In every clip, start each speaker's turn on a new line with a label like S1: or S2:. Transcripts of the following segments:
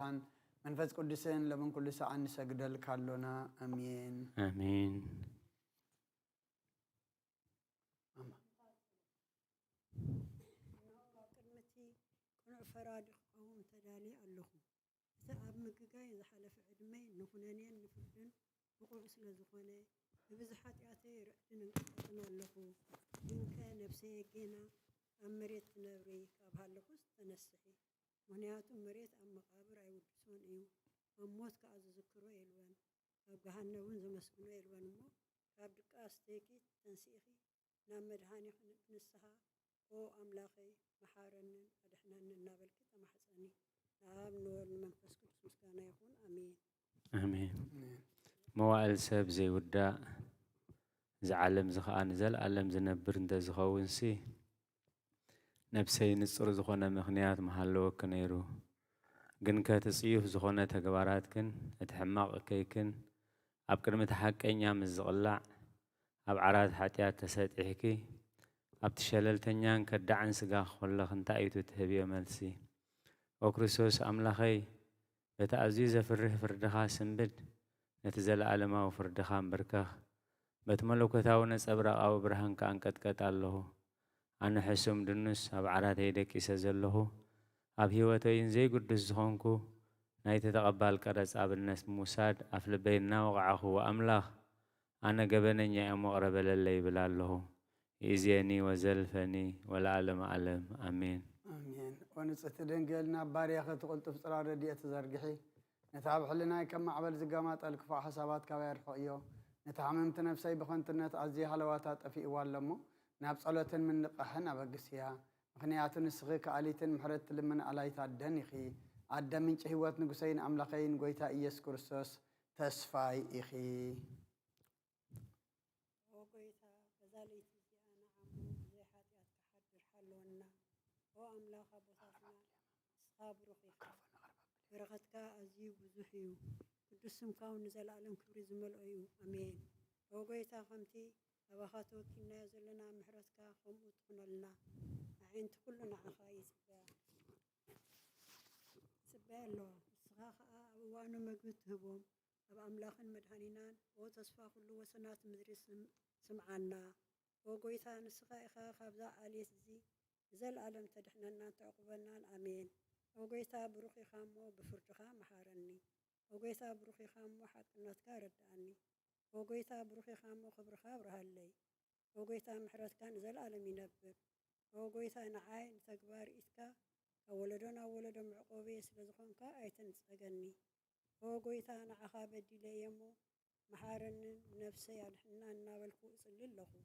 S1: صبحان منفس قدسين لمن كل ساعة نسجدل كالونا أمين
S2: آمين
S3: فرادق قوم تدالي اللهم سأب مجاي زحلف عدمي نخنانين نفردن وقوس لزخنة بزحات ياتي رأتنا اللهم إن كان نفسي جينا أمريت نبري كابهالكوس تنسحي ونياتو مريت أم مقابر أي ودسون إيو أموت كأز ذكروا إلوان أبجهنا ونز مسكنوا إلوان مو كابدك أستيكي تنسيخي نامد هاني نسها أو أملاقي محارن أدحنا النابل كتا محسني نعم نور المنفس كدس مسكانا يكون أمين
S2: آمين موائل سب زي ودا زعلم زخان زل علم زنبر انت زخونسي نفسي نصر زخونا مخنيات محلو كنيرو جن كتصيف زخونا تجبارات كن اتحمق كيكن أبكر متحقين يام الزغلع أبعرات حتيات تساتحكي أبتشلل تنيان كدعن سقاخ والله انت أيتو تهبيه ملسي وكريسوس أملاخي بتعزيز فره فردخا سنبد نتزل عالما وفردخا بركخ بتملو كتاونس أبرق أو برهان كأنكت كتالله أنا حسوم دنس أبعرات هيدك يسزله أبهيوتو ينزي قدس زخونكو نايت تقبل كرس أب الناس موساد أفل بيننا وقعه وأملاخ أنا قبنني يا مغرب للي بلاله إزيني وزلفني والعالم علم آمين
S1: آمين ونصت دنجلنا باريخة تقول تفطر ردية تزرقحي نتعب حلنا كم معبل زقامات الكفاح حسابات كبير حقيو نتعممت نفسي بخنت النت عزي حلواتات أفي إوال لمو ناب صلوة من نقحنا بقسيها مخنيات نسغيك عليت محرت لمن عليت الدنيخي عدى من شهوات نقسين أملاقين قويتا إيس كرسوس تسفاي إخي
S3: وقيتا بذلك وأملاك بطاطنا أصحاب رقيقة برغتك أزيب وزحيو قدسم كون نزل علم كبري زمل أيو أمين وقيتا خمتي أبخاتو كنا يزلنا محرتك خم وطخنا لنا عين كلنا عخاي سبا الله الصغاخ وانو مقبت هبوم أبا أملاك مدهنينان وتصفى كل وسنات مدرس سمعنا وقيتا نسخا إخا خابزا عليس زي زل عالم تدحنا تعقبنا آمين وقيتا بروخي خامو بفرتخا محارني وقيتا بروخي خامو حقنا تكارداني وقيتا بروخي خامو خبر خابر هاللي وقيتا محرت كان زل عالم ينبر وقيتا نعاي تكبار إسكا أولدون معقوبي سلزخونكا أيتن تسقني وقيتا نعخا بدي ليمو محارن نفسي أدحنا نابلكو إصلي لخو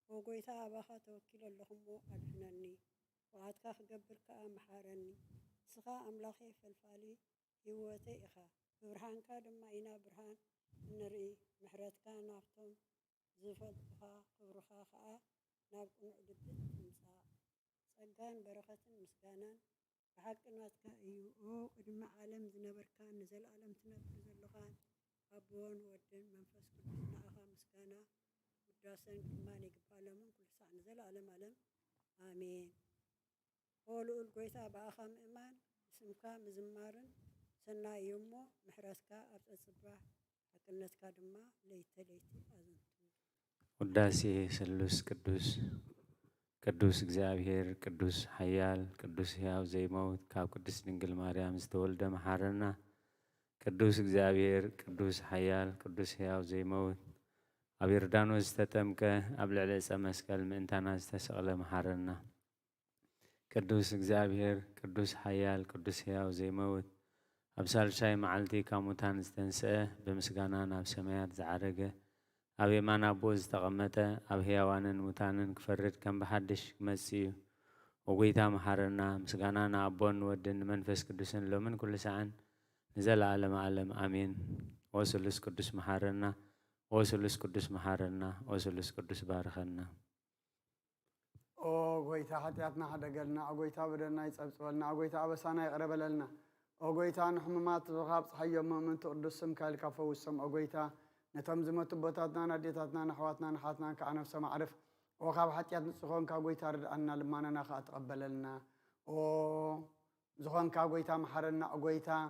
S3: وقيتا أباخا توكيل اللهم أدحنني وعدك خقبر كأ محارني سخا أملاخي فالفالي يواتي إخا برهان كادما إنا برهان نري محرات كان نافتم زفت بخا قبرخا خاء نابكن عدد تمسا سقان بركة مسكانا بحق ناتك أيو أو قدم عالم زنبر كان نزل عالم تنبر زلقان أبون ودن منفس كدسنا أخا مسكانا وداسن كماني قبالمون كل ساعة نزل عالم آمين قولوا القويتا بأخام إيمان اسمكا مزمارن سنا يومو محرسكا أبتصبح أكنتكا دما ليتي أزنتو
S2: وداسي سلوس قدوس እግዚአብሔር ቅዱስ ኃያል ቅዱስ ሕያው ዘይሞት ካብ ቅድስት ድንግል ማርያም ዝተወልደ መሓረና ቅዱስ እግዚአብሔር ቅዱስ ኃያል ቅዱስ ሕያው ዘይሞት ኣብ ዮርዳኖስ ዝተጠምቀ ኣብ ልዕሊ ዕፀ መስቀል ምእንታና ዝተሰቕለ መሓረና ቅዱስ እግዚአብሔር ቅዱስ ኃያል ቅዱስ ሕያው ዘይሞት ኣብ ሳልሳይ መዓልቲ ካብ ሙታን ዝተንስአ ብምስጋና ናብ ሰማያት ዝዓረገ ኣብ የማን ኣቦ ዝተቐመጠ ኣብ ሕያዋንን ሙታንን ክፈርድ ከም ብሓድሽ ክመጽእ እዩ ወጎይታ መሓረና ምስጋና ንኣቦን ንወድን ንመንፈስ ቅዱስን ሎምን ኩሉ ሰዓን ንዘለዓለመ ዓለም ኣሜን ወስሉስ ቅዱስ መሓረና ወስሉስ ቅዱስ መሓረና ወስሉስ ቅዱስ ባርኸና
S1: وقويتا حتياتنا حدا قلنا وقويتا بدلنا يتصبصولنا وقويتا أبسانا يقرب لنا وقويتا نحممات بغاب صحية مؤمن تقدس سم كالكافو والسم وقويتا نتمزمت بوتاتنا نديتاتنا نحواتنا نحاتنا كعنف سما عرف وخاب حتيات نسخون كاقويتا ردأنا لما ناخا أتقبل لنا وزخون كاقويتا محرنا وقويتا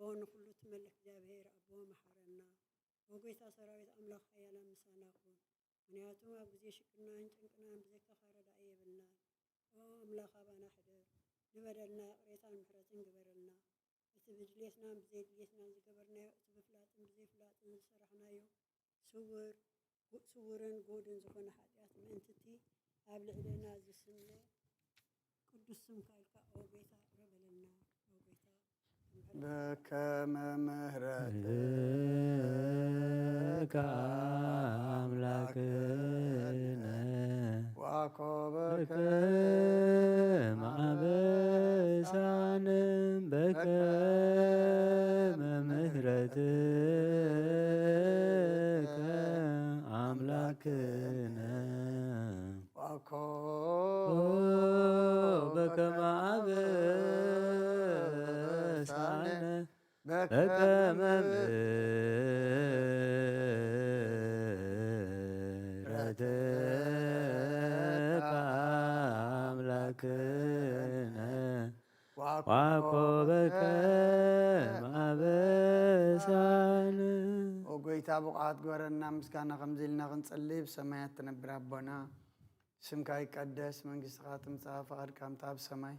S3: ሆን ሁሉ ትመልክ እግዚአብሔር አቦ መሐረና ወጎይታ ሰራዊት አምላክ ኃያላ ምሳና ኩን ምክንያቱም ኣብ ግዜ ሽቅናን ጭንቅናን ብዘይተኻረዳ እየብልና አምላክ አባና ሕድር ንበደልና ቅሬታን ምሕረትን ግበረልና እቲ ብድሌትናን ብዘይድሌትናን ዝገበርናዮ እቲ ብፍላጥን ብዘይፍላጥን ዝሰራሕናዮ ስውርን ጎድን ዝኾነ ሓጢኣት ምእንትቲ ኣብ ልዕልና ዝስነ ቅዱስ ስምካ ኢልካ ኦ ጎይታ ረበለና ኦ ጎይታ
S1: በከመ ምሕረትከ
S2: አምላክነ
S1: ወአኮበከ
S2: ማበሳንም በከመ ምሕረትከ አምላክነ በከመ አበሳነ በከመ ምሕረትከ አምላክነ ዋኮበከ ማበሳነ
S1: ወጎይታ ብቕዓት ግበረና ምስጋና ከምዚ ኢልና ክንጸልይ ብሰማያት ትነብር ኣቦና ስምካ ይቀደስ መንግስትኻ ትምጻእ ፈቃድካ ምታ ኣብ ሰማይ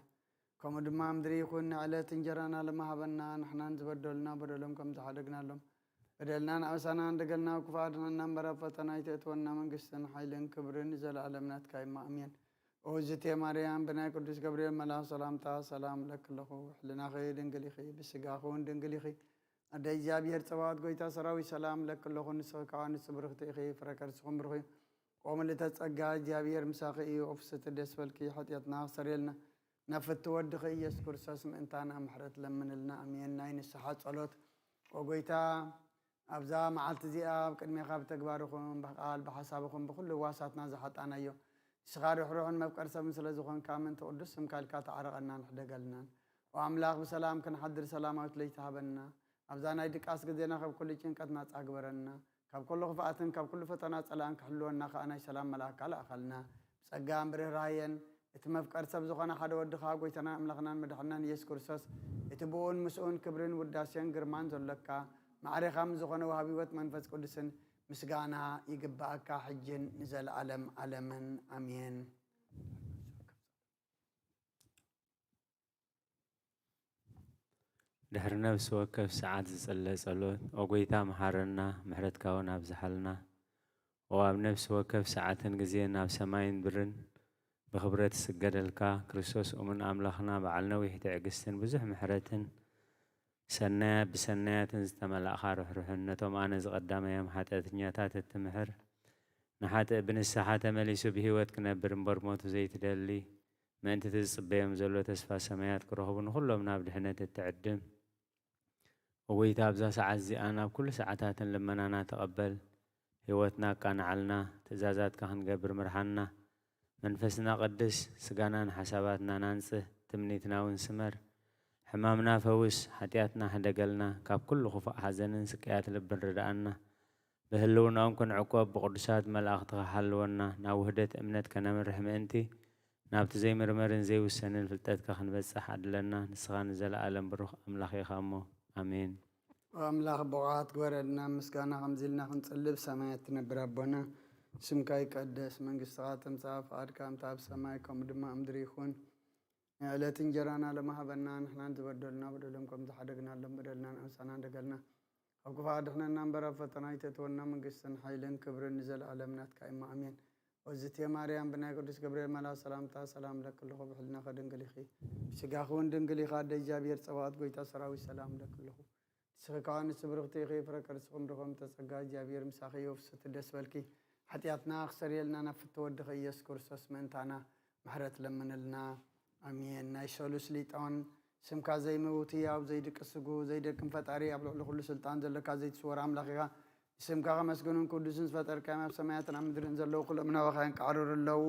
S1: ከምኡ ድማ ምድሪ ይኹን ንዕለት እንጀራና ለማሃበና ንሕናን ዝበደሉና በደሎም ከም ዝሓደግናሎም በደልናን ኣበሳና እንደገልና ክፋድና እምበረ ፈተና ይተእትወና መንግስትን ሓይልን ክብርን ዘለኣለም ናትካ ኢማ ኣሜን እውዝቴ ማርያም ብናይ ቅዱስ ገብርኤል መልኣክ ሰላምታ ሰላም ለክለኹ ሕልናኸ ድንግል ኢኺ ብስጋኸ እውን ድንግል ኢኺ ኣደ እግዚኣብሔር ፀባዖት ጎይታ ሰራዊት ሰላም ለክለኹ ንስኺ ከዓ ንፅብርኽቲ ኢኺ ፍረ ከርስኹም ብርኺ ቆምልተ ጸጋ እግዚኣብሔር ምሳኺ እዩ ኦፍስቲ ደስ በልኪ ሓጢአትና ክሰረየልና ነፍቲ ወድኺ ኢየሱስ ክርስቶስ ምእንታና ምሕረት ለምንልና ኣሜን ናይ ንስሓ ጸሎት ወጎይታ ኣብዛ መዓልቲ እዚኣ ኣብ ቅድሜኻ ብተግባርኹም ብቃል ብሓሳብኹም ብኩሉ ዋሳትና ዝሓጣናዮ ንስኻ ርሕሩሕን መፍቀር ሰብን ስለ ዝኾንካ ምንቲ ቅዱስ ስምካ ኢልካ ተዓረቐና ንሕደገልናን ወኣምላኽ ብሰላም ክንሓድር ሰላማዊት ለይቲ ሃበና ኣብዛ ናይ ድቃስ ግዜና ካብ ኩሉ ጭንቀት ናፃ ግበረና ካብ ኩሉ ክፍኣትን ካብ ኩሉ ፈተና ጸላእን ክሕልወና ከዓ ናይ ሰላም መልኣክ ካልኣኸልና ብጸጋን ብርህራየን እቲ መፍቀር ሰብ ዝኾነ ሓደ ወድኻ ጎይታና ኣምላኽናን መድሕናን ኢየሱስ ክርስቶስ እቲ ብኡን ምስኡን ክብርን ውዳሴን ግርማን ዘለካ ማዕሪኻም ዝኾነ ወሃብ ህይወት መንፈስ ቅዱስን ምስጋና ይግባአካ ሕጅን ንዘለዓለም ዓለምን ኣሜን
S2: ድሕሪ ነብሲ ወከፍ ሰዓት ዝጸለ ጸሎት ኦጎይታ መሃረና ምሕረትካ እውን ኣብዝሓልና ኣብ ነብሲ ወከፍ ሰዓትን ግዜ ናብ ሰማይን ብርን ብኽብረት ስገደልካ ክርስቶስ እሙን ኣምላኽና በዓል ነዊሕ ትዕግስትን ብዙሕ ምሕረትን ሰናያት ብሰናያትን ዝተመላእኻ ርሕሩሕን ነቶም ኣነ ዝቐዳመዮም ሓጢአተኛታት እትምሕር ንሓጥእ ብንስሓ ተመሊሱ ብሂወት ክነብር እምበር ሞቱ ዘይትደሊ ምእንቲ ዝጽበዮም ዘሎ ተስፋ ሰማያት ክረኽቡ ንኹሎም ናብ ድሕነት እትዕድም ወጎይታ ኣብዛ ሰዓት እዚኣ ናብ ኩሉ ሰዓታትን ልመናና ተቐበል ህይወትና ኣቃናዓልና ትእዛዛትካ ክንገብር ምርሓና መንፈስና ቅድስ ስጋናን ሓሳባትና ናንጽህ ትምኒትና እውን ስመር ሕማምና ፈውስ ሓጢአትና ሕደገልና ካብ ኩሉ ክፉእ ሓዘንን ስቃያት ልብን ርዳኣና ብህልውናኦም ክንዕቆብ ብቅዱሳት መላእኽትኻ ሓልወና ናብ ውህደት እምነት ከነምርሕ ምእንቲ ናብቲ ዘይምርመርን ዘይውሰንን ፍልጠትካ ክንበጽሕ ኣድለና ንስኻ ንዘለኣለም ብሩኽ ኣምላኽ ኢኻ እሞ ኣሜን
S1: ወኣምላኽ ብቕዓት ግበረልና ምስጋና ከምዚ ኢልና ክንጽልብ ሰማያት ትነብር ኣቦና ስምካ ይቀደስ መንግስትኻ ትምጻእ ፈቃድካ ምታ ኣብ ሰማይ ከምኡ ድማ ምድሪ ይኹን ዕለት እንጀራና ለማሃበና ንሕናን ዝበደሉና በደሎም ከም ዝሓደግናሎም በደልናን ኣምሳና እንደገልና ኣብ ክፉእ ኣድሕነና እምበረ ፈተና ይተእትወና መንግስትን ሓይልን ክብርን ንዘለኣለም ናትካ ኢማ ኣሜን ወዝቴ ማርያም ብናይ ቅዱስ ገብርኤል መልኣክ ሰላምታ ሰላም ለክለኹ ብሕልናኸ ድንግል ኢኺ ብስጋኸ እውን ድንግል ኢኻ ኣደ እግዚኣብሔር ፀባዖት ጎይታ ሰራዊት ሰላም ለክለኹ ንስኺ ከዓ ንስብርኽቲ ኢኺ ፍረ ከርስኹም ድኾም ተጸጋ እግዚኣብሔር ምሳኺ ወፍስቲ ደስ በልኪ ሓጢአትና ክሰረየልና ነፍቲ ወድኺ ኢየሱስ ክርስቶስ ምእንታና ምሕረት ለምንልና ኣሜን ናይ ሰሉስ ሊጣን ስምካ ዘይመውቲ ኣብ ዘይድቅስጉ ዘይደክም ፈጣሪ ኣብ ልዕሊ ኩሉ ስልጣን ዘለካ ዘይትስወር ኣምላኽ ኢኻ ስምካ ከመስግኑን ቅዱስን ዝፈጠርካዮም ኣብ ሰማያትን ኣብ ምድርን ዘለዉ ኩሎም ናባኻያን ክዓርሩ ኣለዉ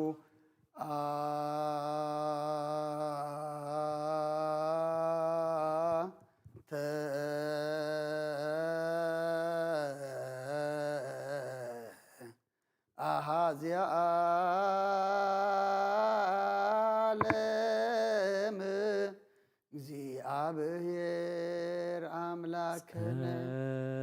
S1: ኣሃዚያ ዓለም እግዚአብሔር ኣምላክ ክህነት